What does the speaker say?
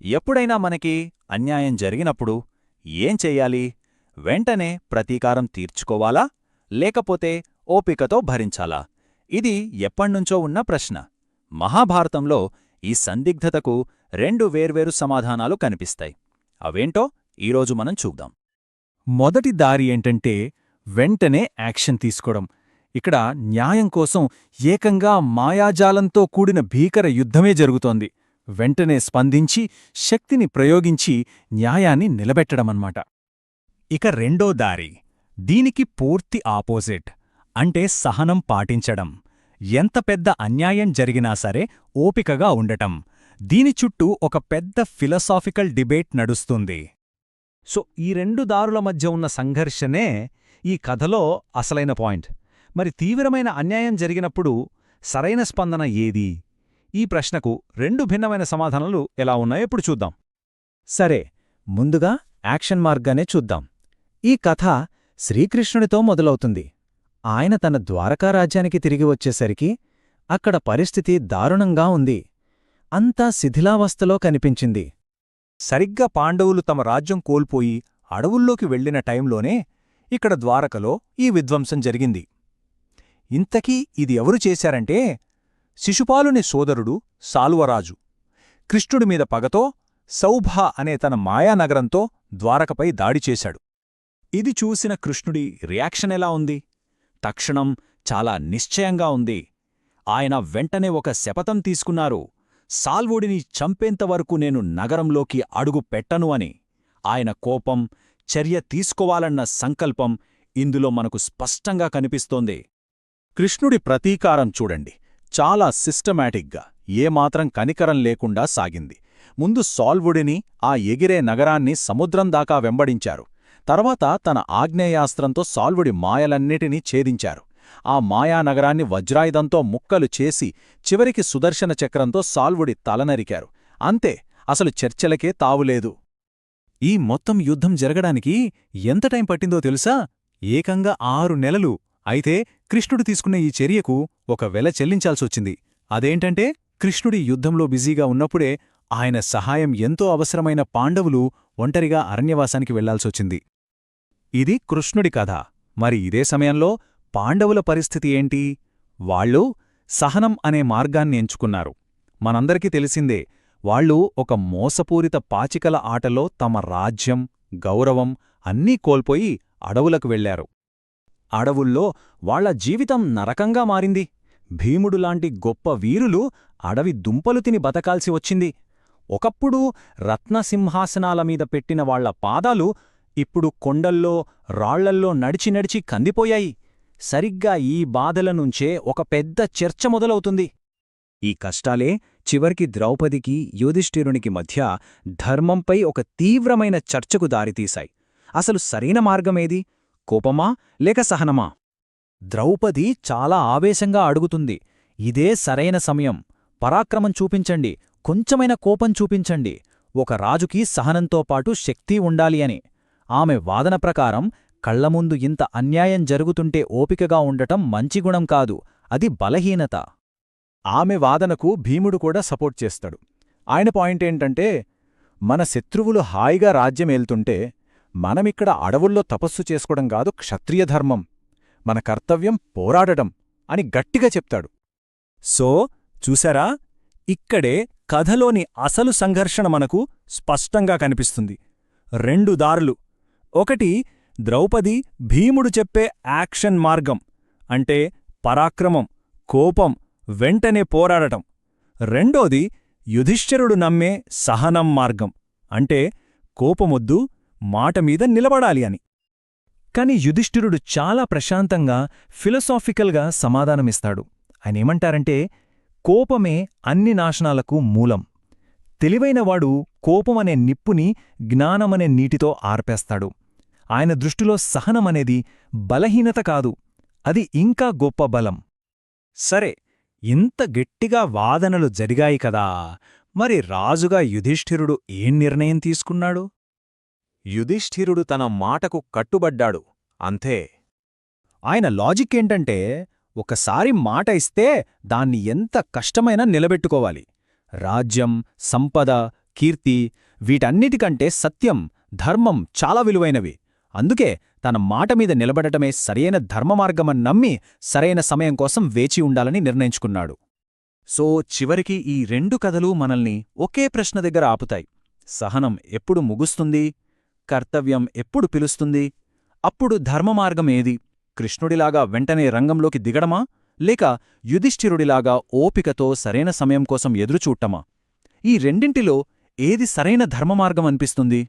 ఎప్పుడైనా మనకి అన్యాయం జరిగినప్పుడు ఏం చెయ్యాలి? వెంటనే ప్రతీకారం తీర్చుకోవాలా? లేకపోతే ఓపికతో భరించాలా? ఇది ఎప్పణ్నుంచో ఉన్న ప్రశ్న. మహాభారతంలో ఈ సందిగ్ధతకు రెండు వేర్వేరు సమాధానాలు కనిపిస్తాయి. అవేంటో ఈరోజు మనం చూద్దాం. మొదటి దారి ఏంటంటే వెంటనే యాక్షన్ తీసుకోవడం. ఇక్కడ న్యాయం కోసం ఏకంగా మాయాజాలంతో కూడిన భీకర యుద్ధమే జరుగుతోంది. వెంటనే స్పందించి శక్తిని ప్రయోగించి న్యాయాన్ని నిలబెట్టడమన్నమాట. ఇక రెండో దారి, దీనికి పూర్తి ఆపోజిట్. అంటే సహనం పాటించడం. ఎంత పెద్ద అన్యాయం జరిగినా సరే ఓపికగా ఉండటం. దీని చుట్టూ ఒక పెద్ద ఫిలసాఫికల్ డిబేట్ నడుస్తుంది. సో ఈ రెండు దారుల మధ్య ఉన్న సంఘర్షణే ఈ కథలో అసలైన పాయింట్. మరి తీవ్రమైన అన్యాయం జరిగినప్పుడు సరైన స్పందన ఏది? ఈ ప్రశ్నకు రెండు భిన్నమైన సమాధానాలు ఎలా ఉన్నాయో ఇప్పుడు చూద్దాం. సరే, ముందుగా యాక్షన్ మార్గానే చూద్దాం. ఈ కథ శ్రీకృష్ణుడితో మొదలవుతుంది. ఆయన తన ద్వారకా రాజ్యానికి తిరిగి వచ్చేసరికి అక్కడ పరిస్థితి దారుణంగా ఉంది. అంతా శిథిలావస్థలో కనిపించింది. సరిగ్గా పాండవులు తమ రాజ్యం కోల్పోయి అడవుల్లోకి వెళ్లిన టైంలోనే ఇక్కడ ద్వారకలో ఈ విధ్వంసం జరిగింది. ఇంతకీ ఇది ఎవరు చేశారంటే శిశుపాలుని సోదరుడు సాల్వరాజు. కృష్ణుడిమీద పగతో సౌభ అనే తన మాయానగరంతో ద్వారకపై దాడి చేశాడు. ఇది చూసిన కృష్ణుడి రియాక్షన్ ఎలా ఉంది? తక్షణం చాలా నిశ్చయంగా ఉంది. ఆయన వెంటనే ఒక శపథం తీసుకున్నారు. సాల్వుడిని చంపేంతవరకు నేను నగరంలోకి అడుగు పెట్టను అని. ఆయన కోపం, చర్య తీసుకోవాలన్న సంకల్పం ఇందులో మనకు స్పష్టంగా కనిపిస్తోంది. కృష్ణుడి ప్రతీకారం చూడండి, చాలా సిస్టమాటిక్గా, ఏమాత్రం కనికరం లేకుండా సాగింది. ముందు సాల్వుడిని, ఆ ఎగిరే నగరాన్ని సముద్రం దాకా వెంబడించారు. తర్వాత తన ఆగ్నేయాస్త్రంతో సాల్వుడి మాయలన్నిటినీ ఛేదించారు. ఆ మాయానగరాన్ని వజ్రాయుధంతో ముక్కలు చేసి చివరికి సుదర్శన చక్రంతో సాల్వుడి తలనరికారు. అంతే, అసలు చర్చలకే తావులేదు. ఈ మొత్తం యుద్ధం జరగడానికి ఎంత టైం పట్టిందో తెలుసా? ఏకంగా 6 నెలలు. అయితే కృష్ణుడు తీసుకున్న ఈ చర్యకు ఒక వెల చెల్లించాల్సొచ్చింది. అదేంటంటే కృష్ణుడి యుద్ధంలో బిజీగా ఉన్నప్పుడే ఆయన సహాయం ఎంతో అవసరమైన పాండవులు ఒంటరిగా అరణ్యవాసానికి వెళ్లాల్సొచ్చింది. ఇది కృష్ణుడి కథ. మరి ఇదే సమయంలో పాండవుల పరిస్థితి ఏంటి? వాళ్ళు సహనం అనే మార్గాన్ని ఎంచుకున్నారు. మనందరికీ తెలిసిందే, వాళ్ళు ఒక మోసపూరిత పాచికల ఆటలో తమ రాజ్యం, గౌరవం అన్నీ కోల్పోయి అడవులకు వెళ్లారు. అడవుల్లో వాళ్ల జీవితం నరకంగా మారింది. భీముడులాంటి గొప్ప వీరులు అడవి దుంపలు తిని బతకాల్సి వచ్చింది. ఒకప్పుడు రత్నసింహాసనాల మీద పెట్టిన వాళ్ల పాదాలు ఇప్పుడు కొండల్లో, రాళ్లల్లో నడిచి నడిచి కందిపోయాయి. సరిగ్గా ఈ బాధల నుంచే ఒక పెద్ద చర్చ మొదలవుతుంది. ఈ కష్టాలే చివరికి ద్రౌపదికి, యుధిష్ఠిరునికి మధ్య ధర్మంపై ఒక తీవ్రమైన చర్చకు దారితీశాయి. అసలు సరైన మార్గమేది? కోపమా లేక సహనమా? ద్రౌపది చాలా ఆవేశంగా అడుగుతుంది. ఇదే సరైన సమయం. పరాక్రమం చూపించండి, కొంచెమైన కోపం చూపించండి. ఒక రాజుకి సహనంతో పాటు శక్తి ఉండాలి అని. ఆమె వాదన ప్రకారం కళ్లముందు ఇంత అన్యాయం జరుగుతుంటే ఓపికగా ఉండటం మంచి గుణం కాదు, అది బలహీనత. ఆమె వాదనకు భీముడు కూడా సపోర్ట్ చేస్తాడు. ఆయన పాయింటేంటంటే, మన శత్రువులు హాయిగా రాజ్యమేల్తుంటే మనమిక్కడ అడవుల్లో తపస్సు చేసుకోవడం కాదు క్షత్రియధర్మం, మన కర్తవ్యం పోరాడటం అని గట్టిగా చెప్తాడు. సో చూశారా, ఇక్కడే కథలోని అసలు సంఘర్షణ మనకు స్పష్టంగా కనిపిస్తుంది. 2 దారులు. ఒకటి ద్రౌపది, భీముడు చెప్పే యాక్షన్ మార్గం, అంటే పరాక్రమం, కోపం, వెంటనే పోరాడటం. రెండోది యుధిష్ఠిరుడు నమ్మే సహనం మార్గం, అంటే కోపమొద్దు, మాటమీద నిలబడాలి అని. కాని యుధిష్ఠిరుడు చాలా ప్రశాంతంగా, ఫిలసాఫికల్గా సమాధానమిస్తాడు. ఆయనేమంటారంటే, కోపమే అన్ని నాశనాలకు మూలం. తెలివైనవాడు కోపమనే నిప్పుని జ్ఞానమనే నీటితో ఆర్పేస్తాడు. ఆయన దృష్టిలో సహనమనేది బలహీనత కాదు, అది ఇంకా గొప్ప బలం. సరే, ఇంత గట్టిగా వాదనలు జరిగాయి కదా, మరి రాజుగా యుధిష్ఠిరుడు ఏం నిర్ణయం తీసుకున్నాడు? యుధిష్ఠిరుడు తన మాటకు కట్టుబడ్డాడు, అంతే. ఆయన లాజిక్ ఏంటంటే, ఒకసారి మాట ఇస్తే దాన్ని ఎంత కష్టమైనా నిలబెట్టుకోవాలి. రాజ్యం, సంపద, కీర్తి వీటన్నిటికంటే సత్యం, ధర్మం చాలా విలువైనవి. అందుకే తన మాట మీద నిలబడటమే సరైన ధర్మమార్గమని నమ్మి సరైన సమయం కోసం వేచి ఉండాలని నిర్ణయించుకున్నాడు. సో చివరికి ఈ 2 కథలు మనల్ని ఒకే ప్రశ్న దగ్గర ఆపుతాయి. సహనం ఎప్పుడు ముగుస్తుంది? కర్తవ్యం ఎప్పుడు పిలుస్తుంది? అప్పుడు ధర్మమార్గం ఏది? కృష్ణుడిలాగా వెంటనే రంగంలోకి దిగడమా, లేక యుధిష్ఠిరుడిలాగా ఓపికతో సరైన సమయం కోసం ఎదురుచూట్టమా? ఈ రెండింటిలో ఏది సరైన ధర్మమార్గం అనిపిస్తుంది?